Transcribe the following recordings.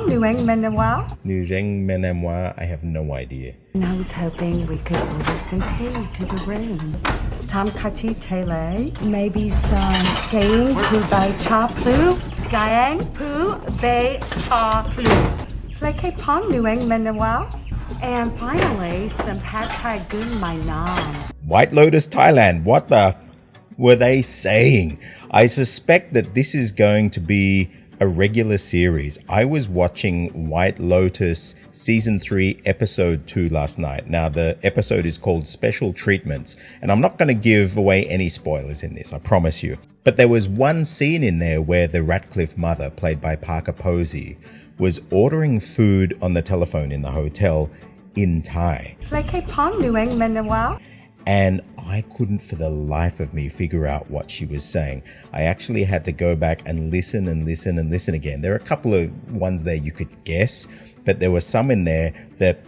nueng menewa? Nureng menemoir, I have no idea. And I was hoping we could order some tea to the room. Tom kati tele, maybe some gaing pu bei cha plu, gaang pu bei cha plu. Pleke pon nueng menewa? And finally, some pad thai gun mai nam. White Lotus, Thailand, what the were they saying? I suspect that this is going to be a regular series. I was watching White Lotus Season 3, Episode 2 last night. Now, the episode is called Special Treatments, and I'm not going to give away any spoilers in this, I promise you. But there was one scene in there where the Ratliffe mother, played by Posey, was ordering food on the telephone in the hotel in Thai. And I couldn't for the life of me figure out what she was saying. I actually had to go back and listen again. There are a couple of ones there you could guess, but there were some in there that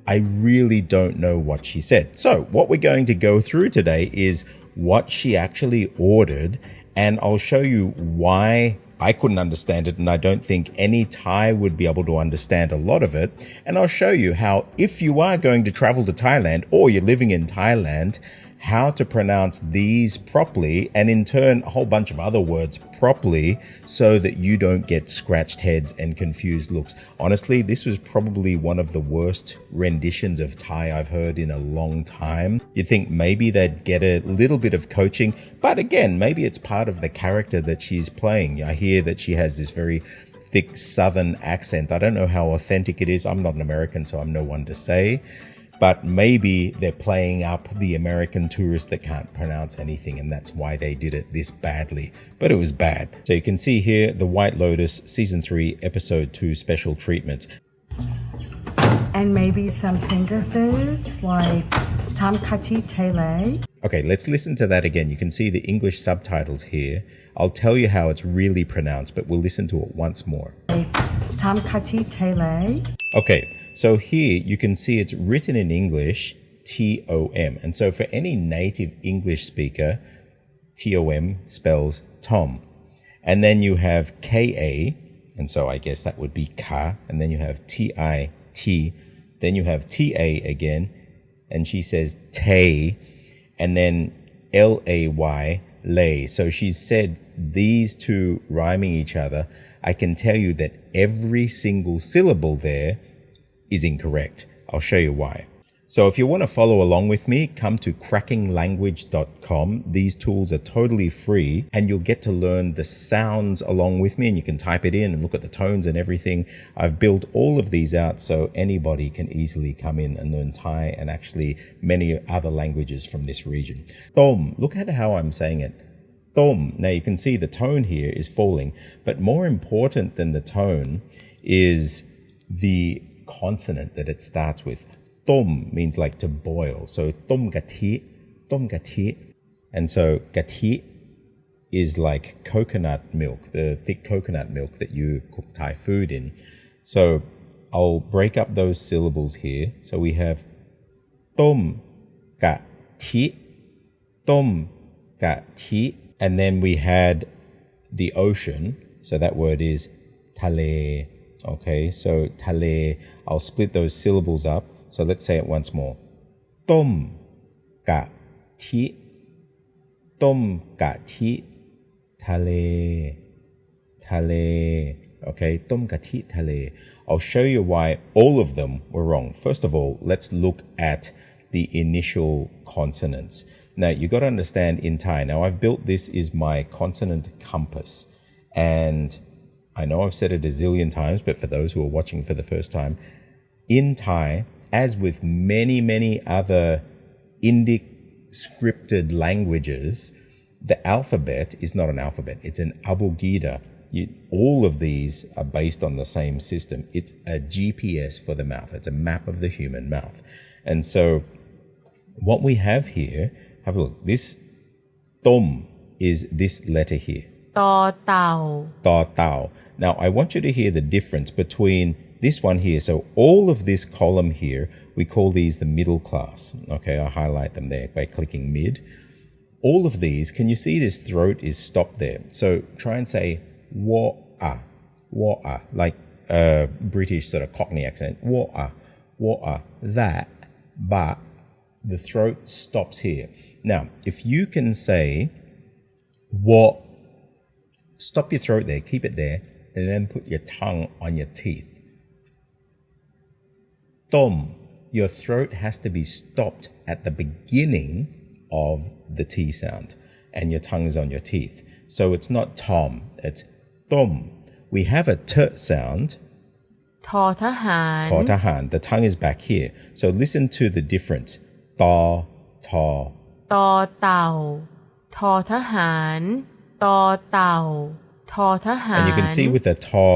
I really don't know what she said. So what we're going to go through today is what she actually ordered, and I'll show you why I couldn't understand it, and I don't think any Thai would be able to understand a lot of it. And I'll show you how, if you are going to travel to Thailand or you're living in Thailand, how to pronounce these properly, and in turn a whole bunch of other words properly, so that you don't get scratched heads and confused looks. Honestly, this was probably one of the worst renditions of Thai I've heard in a long time. You'd think maybe they'd get a little bit of coaching, but again, maybe it's part of the character that she's playing. I hear that she has this very thick southern accent. I don't know how authentic it is. I'm not an American, so I'm no one to say. But maybe they're playing up the American tourist that can't pronounce anything, and that's why they did it this badly. But it was bad. So you can see here the White Lotus Season 3, Episode 2 Special Treatments. And maybe some finger foods like tam kati tele. Okay, let's listen to that again. You can see the English subtitles here. I'll tell you how it's really pronounced, but we'll listen to it once more. Tam kati tele. Okay, so here you can see it's written in English, T-O-M. And so for any native English speaker, T-O-M spells Tom. And then you have K-A, and so I guess that would be Ka. And then you have T-I-T. Then you have T-A again, and she says Tay. And then L-A-Y, lay. So she's said these two rhyming each other. I can tell you that every single syllable there is incorrect. I'll show you why. So if you want to follow along with me, come to crackinglanguage.com. These tools are totally free, and you'll get to learn the sounds along with me, and you can type it in and look at the tones and everything. I've built all of these out so anybody can easily come in and learn Thai and actually many other languages from this region. Tom, look at how I'm saying it. Tom. Now you can see the tone here is falling, but more important than the tone is the consonant that it starts with. Tom means like to boil. So tom gati. And so gati is like coconut milk, the thick coconut milk that you cook Thai food in. So I'll break up those syllables here. So we have tom gati, and then we had the ocean. So that word is tale. Okay, so tale, I'll split those syllables up. So let's say it once more. Tom gati, tale. Okay, tom gati tale. I'll show you why all of them were wrong. First of all, let's look at the initial consonants. Now, you got to understand in Thai. Now, I've built this is my consonant compass. And I know I've said it a zillion times, but for those who are watching for the first time, in Thai, as with many, many other Indic scripted languages, the alphabet is not an alphabet. It's an abugida. All of these are based on the same system. It's a GPS for the mouth. It's a map of the human mouth. And so what we have here, have a look. This tom is this letter here. Tao tao. Tao tao. Now, I want you to hear the difference between this one here. So all of this column here, we call these the middle class. Okay, I'll highlight them there by clicking mid. All of these, can you see this throat is stopped there? So try and say wa-a, like a British sort of Cockney accent. What that, but the throat stops here. Now, if you can say what, stop your throat there, keep it there, and then put your tongue on your teeth. Tom, your throat has to be stopped at the beginning of the T sound, and your tongue is on your teeth. So it's not Tom, it's Tom. We have a T sound. ทอทหาร ทอทหาร The tongue is back here. So listen to the difference. ตอทอ ตอเต่าทอทหารตอเต่าทอทหาร And you can see with the ta,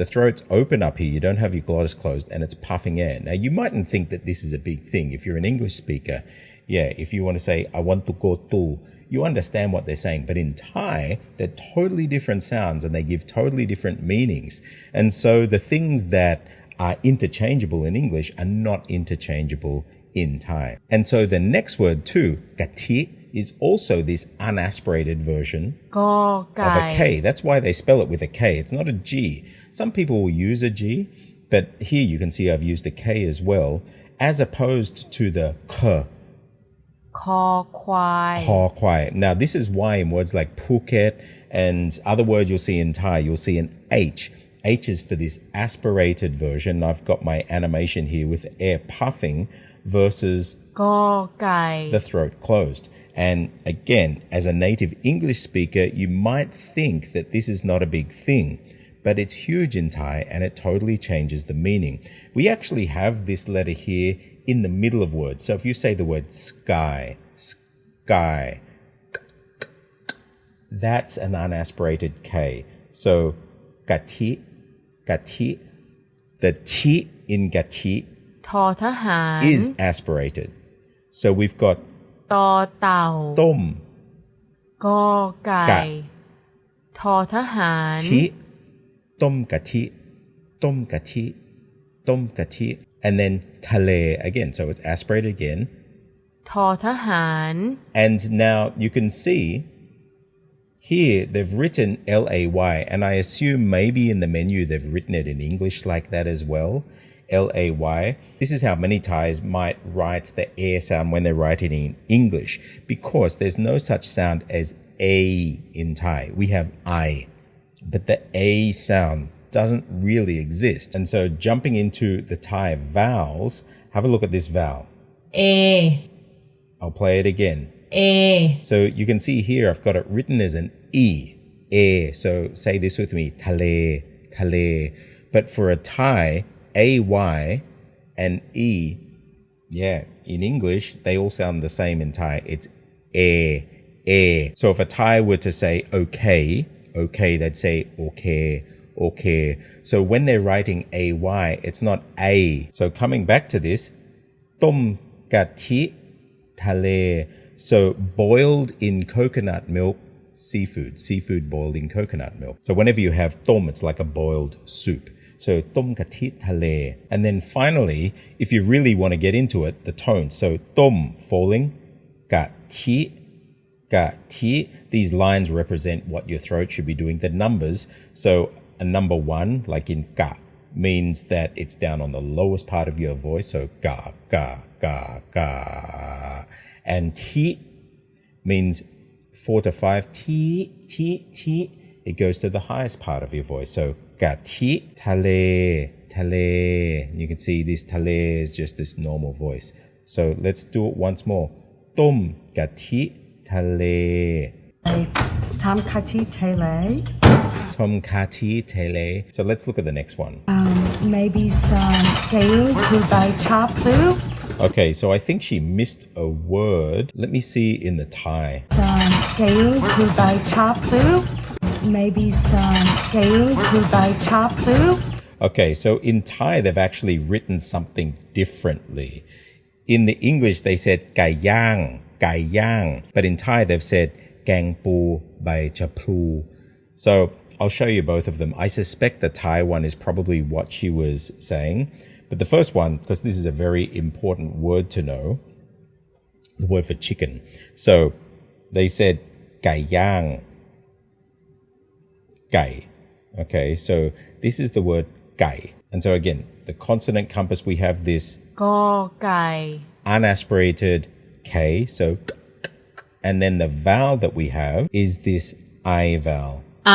the throat's open up here. You don't have your glottis closed and it's puffing air. Now, you mightn't think that this is a big thing. If you're an English speaker, yeah, if you want to say, I want to go to, you understand what they're saying. But in Thai, they're totally different sounds and they give totally different meanings. And so the things that are interchangeable in English are not interchangeable in Thai. And so the next word too, gati, is also this unaspirated version กอไก่ of a K. That's why they spell it with a K. It's not a G. Some people will use a G, but here you can see I've used a K as well, as opposed to the K. คอควาย Kho kwai. Now, this is why in words like Phuket and other words you'll see in Thai, you'll see an H. H is for this aspirated version. I've got my animation here with air puffing versus กอไก่ the throat closed. And again, as a native English speaker, you might think that this is not a big thing, but it's huge in Thai and it totally changes the meaning. We actually have this letter here in the middle of words. So if you say the word sky, sky, that's an unaspirated K. So gati, gati, the T in gati ทอทหาร is aspirated. So we've got ตอเต่า tom, กอไก่ กะ ทอทหาร ti, tom gati, tom gati, tom gati, and then tale again. So it's aspirated again. ทอทหาร And now you can see here they've written L-A-Y, and I assume maybe in the menu they've written it in English like that as well. L-A-Y. This is how many Thais might write the air sound when they're writing in English, because there's no such sound as A in Thai. We have I, but the A sound doesn't really exist. And so jumping into the Thai vowels, have a look at this vowel. เอ I'll play it again. เอ So you can see here I've got it written as an E, A. So say this with me, tale, tale. But for a Thai, A-Y and E, yeah, in English, they all sound the same in Thai. It's A. So if a Thai were to say okay, okay, they'd say okay, okay. So when they're writing A-Y, it's not A. So coming back to this, tom gati tale. So boiled in coconut milk, seafood boiled in coconut milk. So whenever you have tom, it's like a boiled soup. So tom gati tale. And then finally, if you really want to get into it, the tone. So tom falling, gati, gati. These lines represent what your throat should be doing. The numbers. So a number 1, like in ga, means that it's down on the lowest part of your voice. So ga, ga, ga, ga. And ti means 4 to 5. Ti. It goes to the highest part of your voice. So gati tale, tale. You can see this tale is just this normal voice. So let's do it once more. Tom gati tale. Tom kati tele. Tom kati tele. So let's look at the next one. Maybe some game by chapu. Okay, so I think she missed a word. Let me see in the Thai. Some game by chapu. Maybe some game by chapu. Okay, so in Thai, they've actually written something differently. In the English, they said gai yang. But in Thai, they've said gang pu by chapu. So I'll show you both of them. I suspect the Thai one is probably what she was saying. But the first one, because this is a very important word to know, the word for chicken. So they said gai yang. Gai. Okay, so this is the word gai. And so again, the consonant compass, we have this กอไก่ unaspirated K, so and then the vowel that we have is this I vowel. ไอ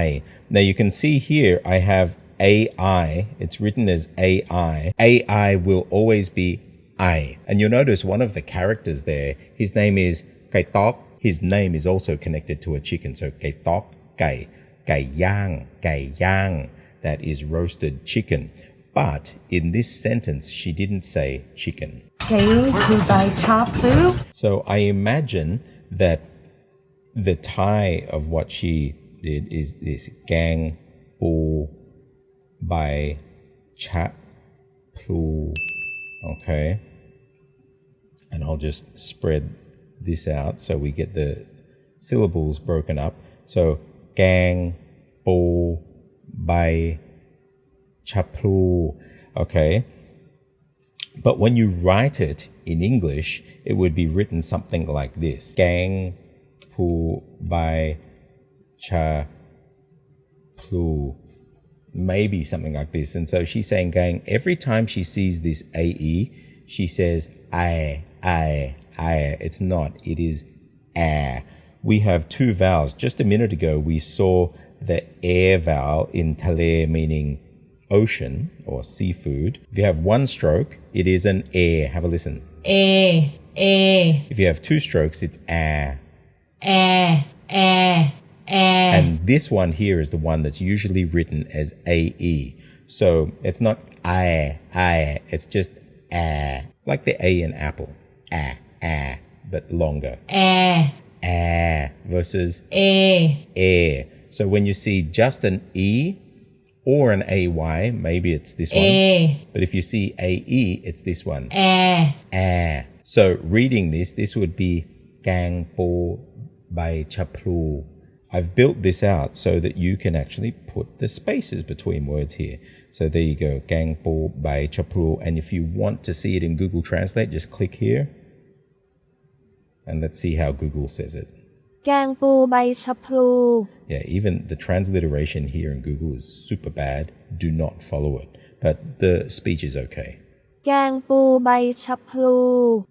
I. Now you can see here I have AI. It's written as AI. AI will always be I. And you'll notice one of the characters there, his name is Kai Tok. His name is also connected to a chicken. So Kai Tok, Kai. Kai Yang. That is roasted chicken. But in this sentence, she didn't say chicken. So I imagine that the Thai of what she did is this gang bu by cha plu. Okay. And I'll just spread this out so we get the syllables broken up. So gang bu by chaplu. Okay. But when you write it in English, it would be written something like this. Gang pu by chaplu. Maybe something like this. And so she's saying gang, every time she sees this AE, she says I. It's not. It is air. We have two vowels. Just a minute ago, we saw the air vowel in tale, meaning ocean or seafood. If you have one stroke, it is an air. Have a listen. If you have two strokes, it's air. And this one here is the one that's usually written as AE. So it's not I. It's just air. Like the A in apple. Air. But longer. Air versus air. So when you see just an E or an AY, maybe it's this one. But if you see AE, it's this one. Air. So reading this would be gang po by chaplu. I've built this out so that you can actually put the spaces between words here. So there you go, gang po by chaplu. And if you want to see it in Google Translate, just click here. And let's see how Google says it. แกงปูใบชะพลู Yeah, even the transliteration here in Google is super bad. Do not follow it. But the speech is okay. แกงปูใบชะพลู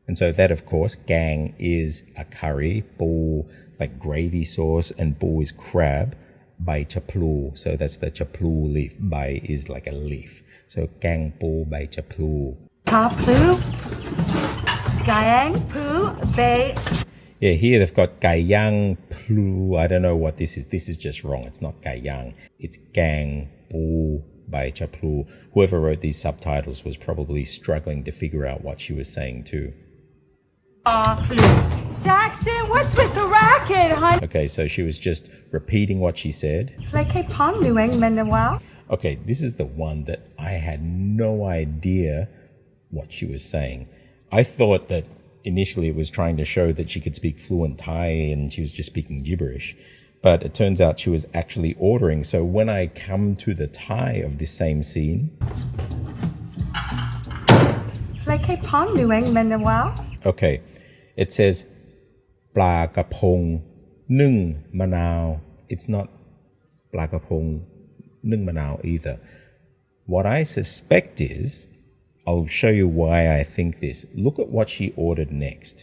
And so that, of course, gang is a curry, po like gravy sauce, and po is crab, by chaplu. So that's the chaplu leaf. By is like a leaf. So gang po by chaplu. Chaplu, gang pu bay. Yeah, here they've got gayang plu. I don't know what this is. This is just wrong. It's not gayang. It's gang po by chaplu. Whoever wrote these subtitles was probably struggling to figure out what she was saying too. Saxon, what's with the racket, honey? Okay, so she was just repeating what she said. Okay, this is the one that I had no idea what she was saying. I thought that initially it was trying to show that she could speak fluent Thai and she was just speaking gibberish. But it turns out she was actually ordering. So when I come to the Thai of this same scene. Okay, it says ปลากระพงนึ่งมะนาว It's not ปลากระพงนึ่งมะนาว either. What I suspect is, I'll show you why I think this. Look at what she ordered next.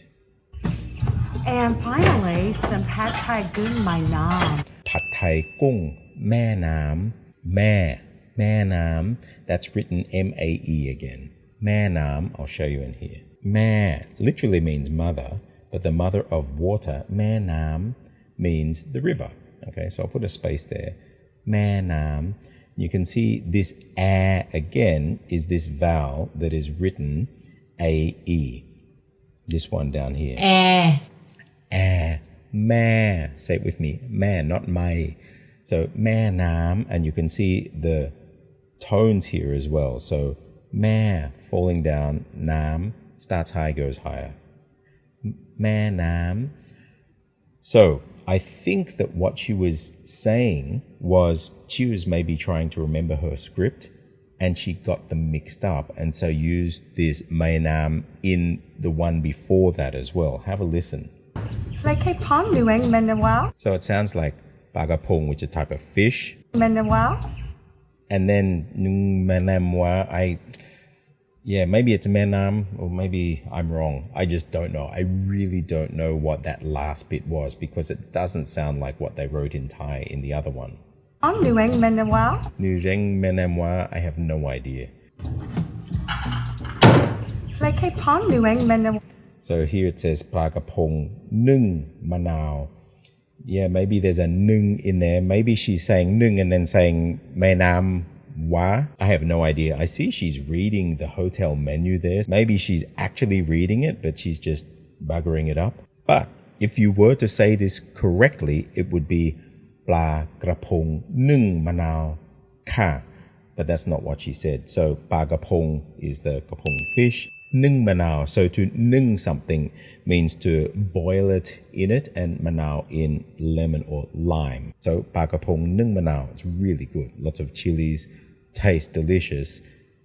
And finally, some pad thai gung mai nam. Pad thai gung, แม่น้ำ แม่น้ำ That's written M-A-E again. แม่น้ำ I'll show you in here. แม่ literally means mother, but the mother of water, แม่น้ำ means the river. Okay, so I'll put a space there. แม่น้ำ. You can see this air again is this vowel that is written A-E. This one down here. Air. Meh. Say it with me. Meh, not my. So, meh nam. And you can see the tones here as well. So, meh falling down. Nam starts high, goes higher. Meh nam. So, I think that what she was saying was she was maybe trying to remember her script and she got them mixed up and so used this mainam in the one before that as well. Have a listen. So it sounds like bagapong, which is a type of fish. and then nung manamwa, maybe it's menam, or maybe I'm wrong. I just don't know. I really don't know what that last bit was because it doesn't sound like what they wrote in Thai in the other one. Nuang Menawao. Nureng menamwa, I have no idea. Like Pon Nuang Menawao. So here it says Plagapong Nung Manao. Yeah, maybe there's a Nung in there. Maybe she's saying Nung and then saying Menam Wa. I have no idea. I see she's reading the hotel menu there. Maybe she's actually reading it, but she's just buggering it up. But if you were to say this correctly, it would be Plagapong Nung Manao Ka. But that's not what she said. So Plagapong is the kapong fish. Nung manao. So to nung something means to boil it in it, and manao in lemon or lime. So pakapong nung manao. It's really good. Lots of chilies, tastes delicious,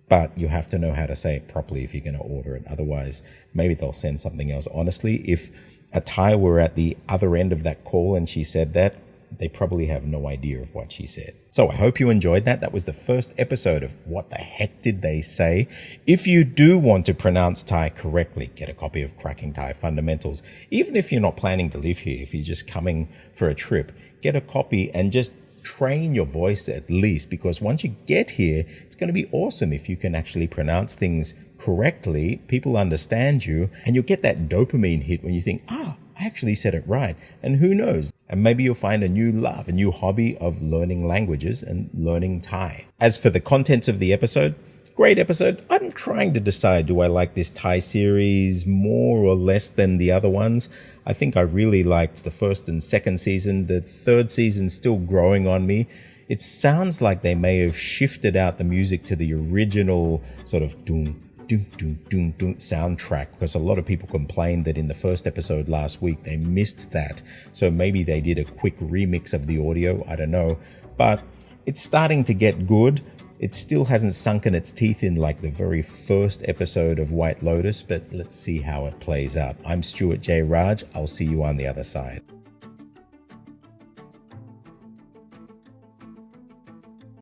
but you have to know how to say it properly if you're going to order it. Otherwise, maybe they'll send something else. Honestly, if a Thai were at the other end of that call and she said that, they probably have no idea of what she said. So I hope you enjoyed that. That was the first episode of What the Heck Did They Say? If you do want to pronounce Thai correctly, get a copy of Cracking Thai Fundamentals. Even if you're not planning to live here, if you're just coming for a trip, get a copy and just train your voice at least, because once you get here, it's going to be awesome if you can actually pronounce things correctly. People understand you, and you'll get that dopamine hit when you think, I actually said it right. And who knows? And maybe you'll find a new love, a new hobby of learning languages and learning Thai. As for the contents of the episode, great episode. I'm trying to decide, do I like this Thai series more or less than the other ones? I think I really liked the first and second season. The third season's still growing on me. It sounds like they may have shifted out the music to the original sort of doom soundtrack, because a lot of people complained that in the first episode last week they missed that. So maybe they did a quick remix of the audio. I don't know. But it's starting to get good. It still hasn't sunken its teeth in like the very first episode of White Lotus, but let's see how it plays out. I'm Stuart J. Raj. I'll see you on the other side.